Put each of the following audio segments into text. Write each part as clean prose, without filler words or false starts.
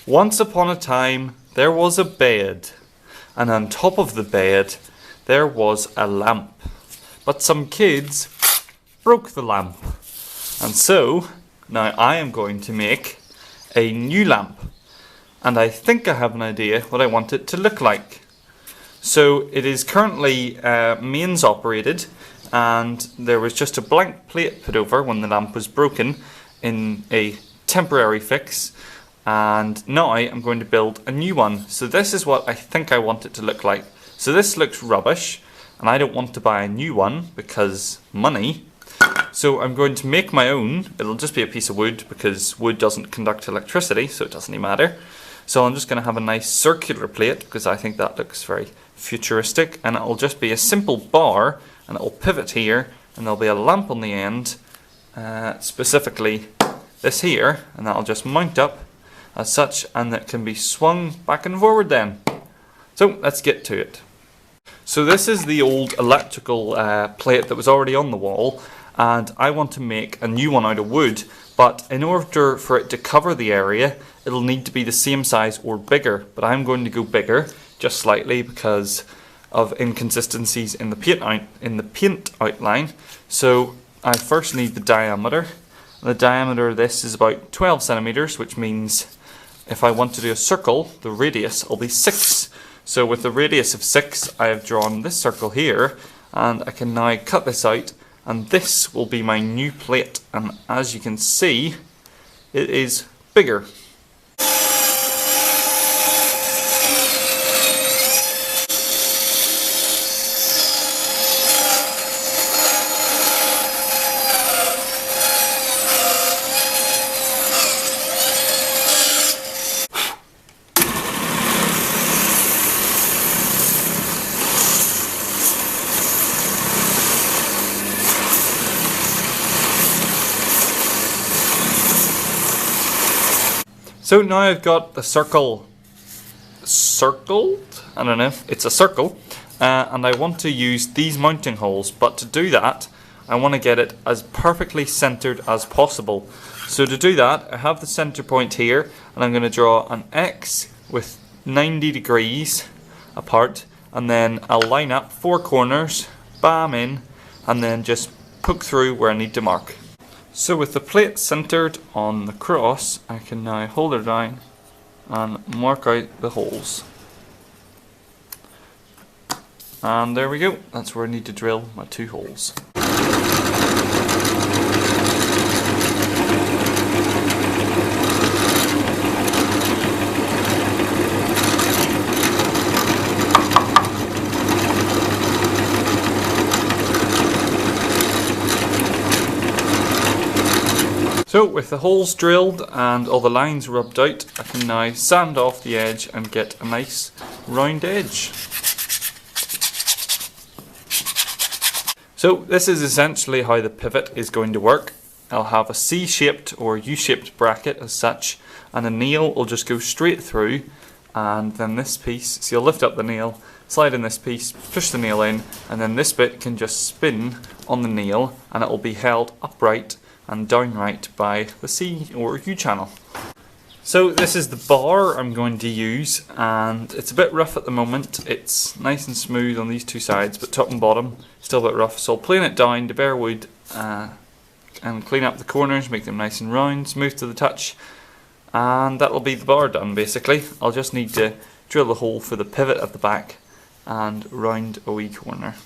Once upon a time, there was a bed, and on top of the bed, there was a lamp. But some kids broke the lamp. And so, now I am going to make a new lamp. And I think I have an idea what I want it to look like. So it is currently mains operated, and there was just a blank plate put over when the lamp was broken in a temporary fix. And now I'm going to build a new one. So this is what I think I want it to look like. So this looks rubbish, and I don't want to buy a new one because money. So I'm going to make my own. It'll just be a piece of wood because wood doesn't conduct electricity, so it doesn't even matter. So I'm just going to have a nice circular plate because I think that looks very futuristic, and it'll just be a simple bar, and it'll pivot here, and there'll be a lamp on the end, specifically this here, and that'll just mount up as such, and that can be swung back and forward then. So let's get to it. So this is the old electrical plate that was already on the wall, and I want to make a new one out of wood, but in order for it to cover the area, it'll need to be the same size or bigger, but I'm going to go bigger, just slightly, because of inconsistencies in the paint outline. So I first need the diameter. The diameter of this is about 12 centimeters, which means if I want to do a circle, the radius will be 6. So with the radius of 6, I have drawn this circle here, and I can now cut this out, and this will be my new plate. And as you can see, it is bigger. So now I've got the circle circled, I don't know, it's a circle, and I want to use these mounting holes, but to do that I want to get it as perfectly centered as possible. So to do that, I have the center point here, and I'm going to draw an X with 90 degrees apart, and then I'll line up 4 corners, bam in, and then just poke through where I need to mark. So with the plate centered on the cross, I can now hold it down and mark out the holes. And there we go, that's where I need to drill my 2 holes. So with the holes drilled and all the lines rubbed out, I can now sand off the edge and get a nice round edge. So this is essentially how the pivot is going to work. I'll have a C-shaped or U-shaped bracket as such, and the nail will just go straight through, and then this piece, so you'll lift up the nail, slide in this piece, push the nail in, and then this bit can just spin on the nail, and it will be held upright and downright by the C or U channel. So this is the bar I'm going to use, and it's a bit rough at the moment. It's nice and smooth on these 2 sides, but top and bottom still a bit rough. So I'll plane it down to bare wood and clean up the corners, make them nice and round, smooth to the touch, and that'll be the bar done basically. I'll just need to drill a hole for the pivot at the back and round a wee corner.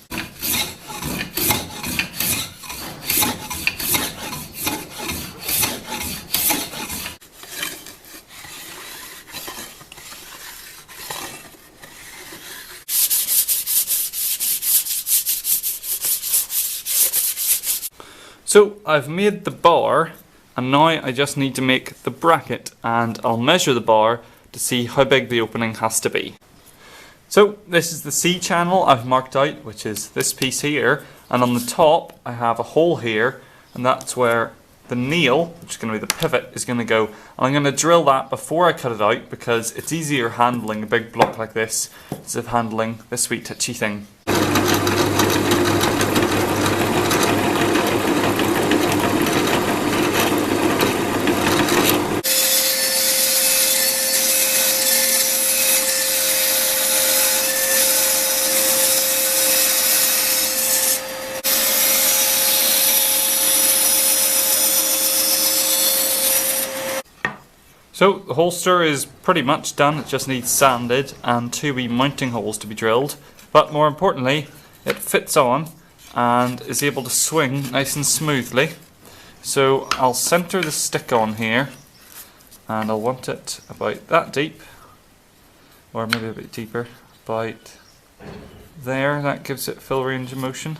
So I've made the bar, and now I just need to make the bracket, and I'll measure the bar to see how big the opening has to be. So this is the C channel I've marked out, which is this piece here, and on the top I have a hole here, and that's where the nail, which is going to be the pivot, is going to go. And I'm going to drill that before I cut it out because it's easier handling a big block like this instead of handling this sweet touchy thing. So the holster is pretty much done, it just needs sanded and 2 wee mounting holes to be drilled. But more importantly, it fits on and is able to swing nice and smoothly. So I'll centre the stick on here and I'll want it about that deep, or maybe a bit deeper, about there. That gives it full range of motion.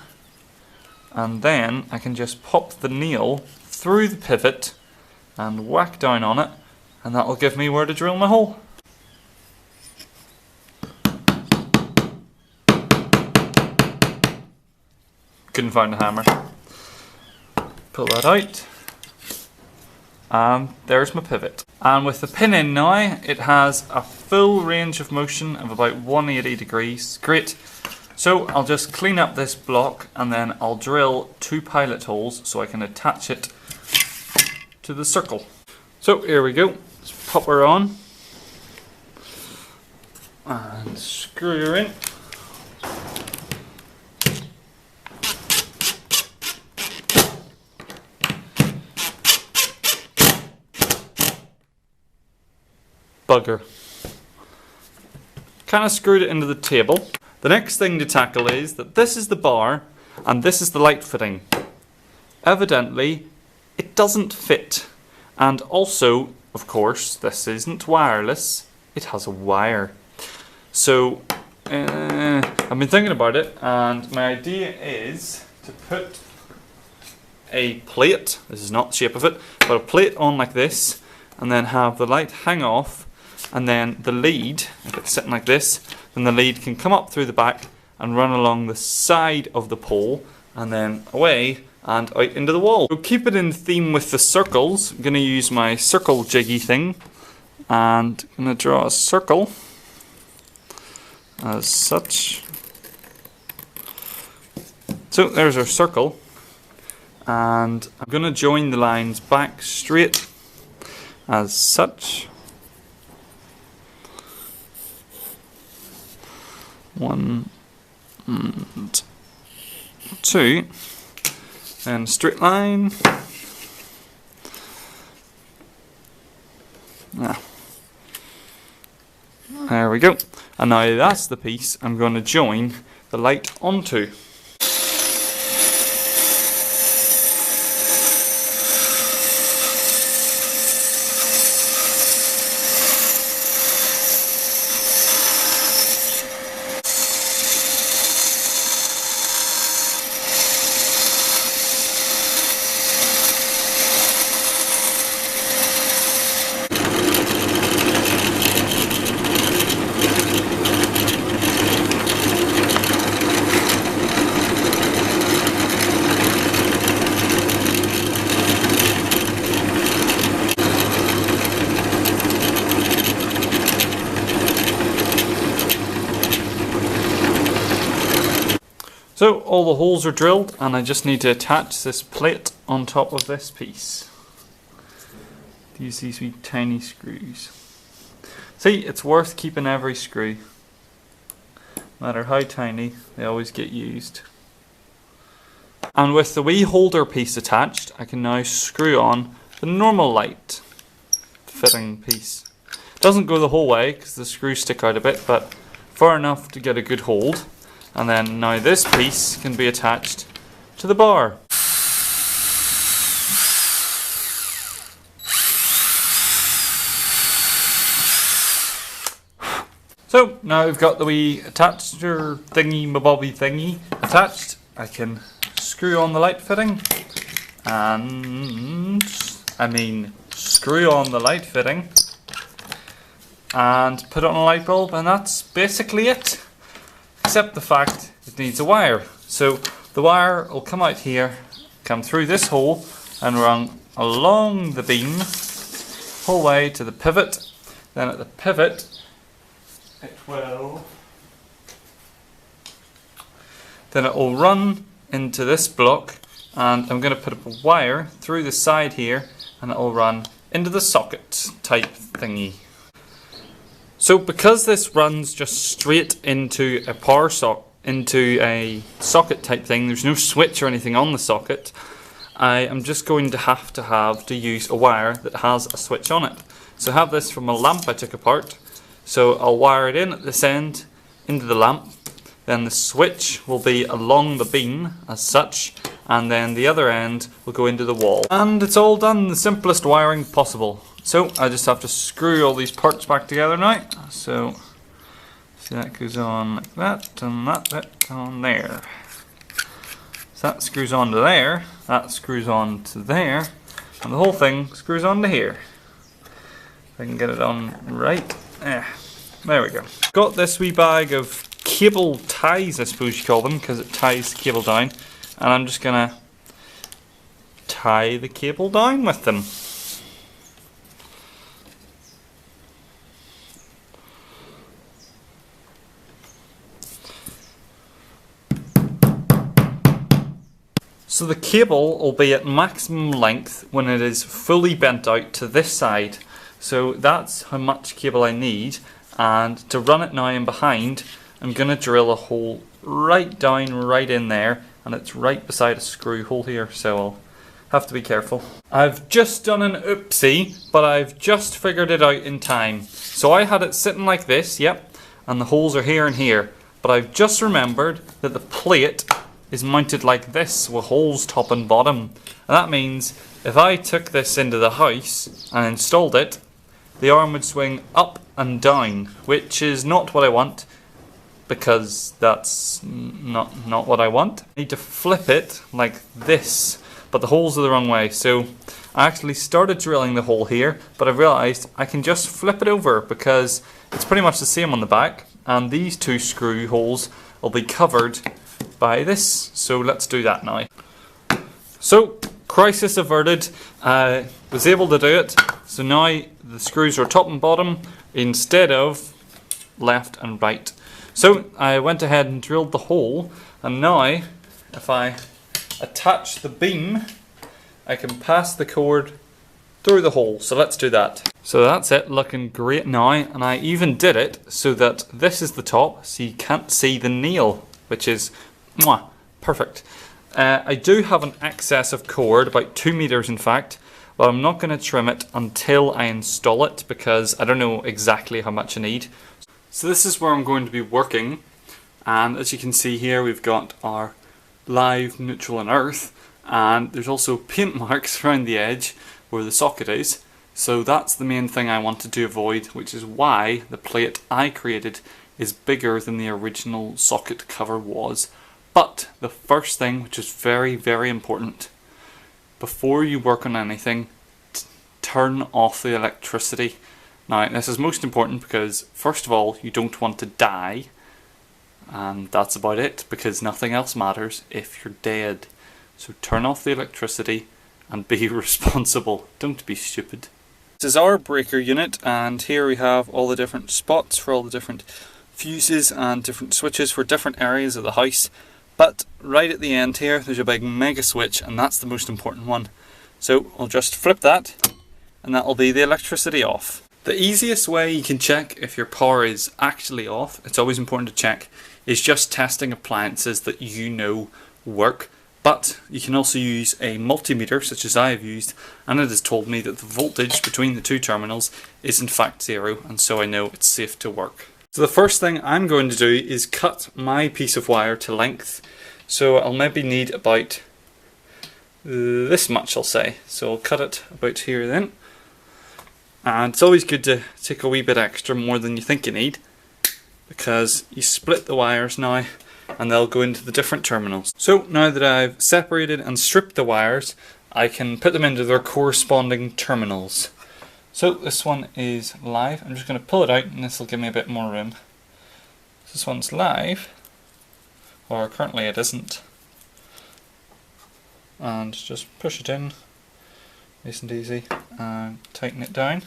And then I can just pop the nail through the pivot and whack down on it, and that will give me where to drill my hole. Couldn't find a hammer. Pull that out, and there's my pivot. And with the pin in now, it has a full range of motion of about 180 degrees. Great. So I'll just clean up this block and then I'll drill 2 pilot holes so I can attach it to the circle. So here we go. Let's pop her on and screw her in. Bugger. Kind of screwed it into the table. The next thing to tackle is that this is the bar and this is the light fitting. Evidently, it doesn't fit. And also, of course, this isn't wireless, it has a wire. So, I've been thinking about it, and my idea is to put a plate, this is not the shape of it, but a plate on like this, and then have the light hang off, and then the lead, if it's sitting like this, then the lead can come up through the back and run along the side of the pole, and then away and out into the wall. So keep it in theme with the circles. I'm going to use my circle jiggy thing, and I'm going to draw a circle as such. So there's our circle, and I'm going to join the lines back straight as such. 1 and 2, and straight line. There we go. And now that's the piece I'm going to join the light onto. So all the holes are drilled, and I just need to attach this plate on top of this piece. Use these wee tiny screws. See, it's worth keeping every screw. No matter how tiny, they always get used. And with the wee holder piece attached, I can now screw on the normal light fitting piece. It doesn't go the whole way because the screws stick out a bit, but far enough to get a good hold. And then now this piece can be attached to the bar. So now we've got the wee attacher thingy, mabobby thingy attached. I can screw on the light fitting, and screw on the light fitting and put it on a light bulb, and that's basically it. Except the fact it needs a wire. So the wire will come out here, come through this hole and run along the beam whole way to the pivot. Then at the pivot it will run into this block, and I'm going to put up a wire through the side here, and it will run into the socket type thingy. So because this runs just straight into a power socket, into a socket type thing, there's no switch or anything on the socket, I am just going to have to use a wire that has a switch on it. So I have this from a lamp I took apart. So I'll wire it in at this end into the lamp. Then the switch will be along the beam as such, and then the other end will go into the wall. And it's all done the simplest wiring possible. So I just have to screw all these parts back together now. So see, that goes on like that, and that bit on there. So that screws on to there, that screws on to there, and the whole thing screws on to here. If I can get it on right. There we go. Got this wee bag of cable ties, I suppose you call them, because it ties the cable down, and I'm just gonna tie the cable down with them. So the cable will be at maximum length when it is fully bent out to this side. So that's how much cable I need, and to run it now in behind, I'm going to drill a hole right down right in there, and it's right beside a screw hole here, so I'll have to be careful. I've just done an oopsie, but I've just figured it out in time. So I had it sitting like this, yep, and the holes are here and here, but I've just remembered that the plate is mounted like this with holes top and bottom, and that means if I took this into the house and installed it, the arm would swing up and down, which is not what I want, because that's not what I want. I need to flip it like this, but the holes are the wrong way. So I actually started drilling the hole here, but I realised I can just flip it over because it's pretty much the same on the back, and these two screw holes will be covered by this. So let's do that now. So crisis averted. I was able to do it. So now the screws are top and bottom instead of left and right. So I went ahead and drilled the hole, and now if I attach the beam, I can pass the cord through the hole. So let's do that. So that's it, looking great now, and I even did it so that this is the top, so you can't see the nail, which is perfect. I do have an excess of cord, about 2 meters in fact, but I'm not going to trim it until I install it because I don't know exactly how much I need. So this is where I'm going to be working, and as you can see here we've got our live, neutral and earth, and there's also paint marks around the edge where the socket is. So that's the main thing I wanted to avoid, which is why the plate I created is bigger than the original socket cover was. But the first thing, which is very, very important, before you work on anything, turn off the electricity. Now this is most important because first of all you don't want to die, and that's about it, because nothing else matters if you're dead. So turn off the electricity and be responsible, don't be stupid. This is our breaker unit, and here we have all the different spots for all the different fuses and different switches for different areas of the house. But right at the end here there's a big mega switch, and that's the most important one. So I'll just flip that and that'll be the electricity off. The easiest way you can check if your power is actually off, it's always important to check, is just testing appliances that you know work. But you can also use a multimeter, such as I have used, and it has told me that the voltage between the two terminals is in fact 0, and so I know it's safe to work. So the first thing I'm going to do is cut my piece of wire to length. So I'll maybe need about this much, I'll say. So I'll cut it about here then. And it's always good to take a wee bit extra, more than you think you need, because you split the wires now and they'll go into the different terminals. So now that I've separated and stripped the wires, I can put them into their corresponding terminals. So this one is live. I'm just going to pull it out and this will give me a bit more room. This one's live, or currently it isn't. And just push it in, nice and easy, and tighten it down.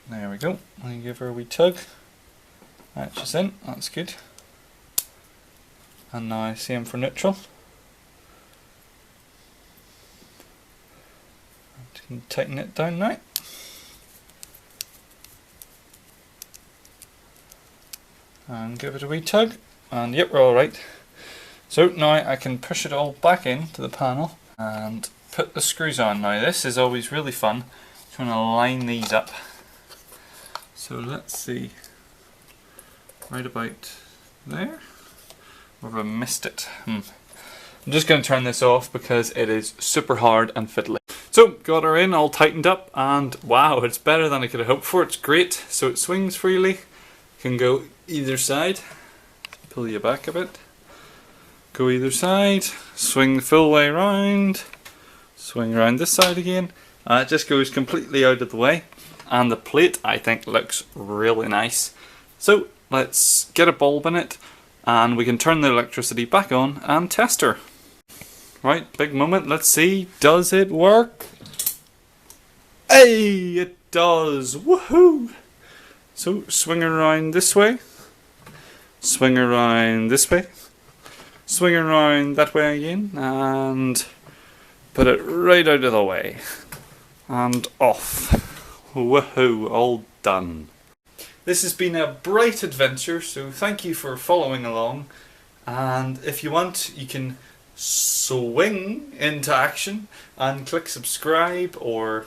There we go. And give her a wee tug. Right, she's in. That's good. And now same for neutral. And you can tighten it down now. And give it a wee tug. And yep, we're alright. So now I can push it all back into the panel and put the screws on. Now this is always really fun, trying to line these up. So let's see, right about there, or have I missed it? I'm just going to turn this off because it is super hard and fiddly. So got her in, all tightened up, and wow, it's better than I could have hoped for. It's great. So it swings freely, can go either side. Pull you back a bit. Go either side, swing the full way around, swing around this side again. It just goes completely out of the way, and the plate I think looks really nice. So let's get a bulb in it and we can turn the electricity back on and test her. Right, big moment, let's see, does it work? Hey, it does, woohoo! So swing around this way, swing around this way, swing around that way again, and put it right out of the way. And off. Woohoo, all done. This has been a bright adventure, so thank you for following along. And if you want, you can swing into action and click subscribe or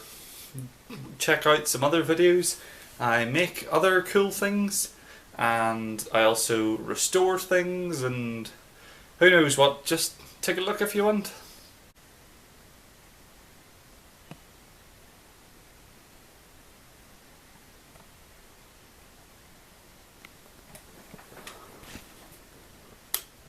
check out some other videos. I make other cool things, and I also restore things, and who knows what, just take a look if you want.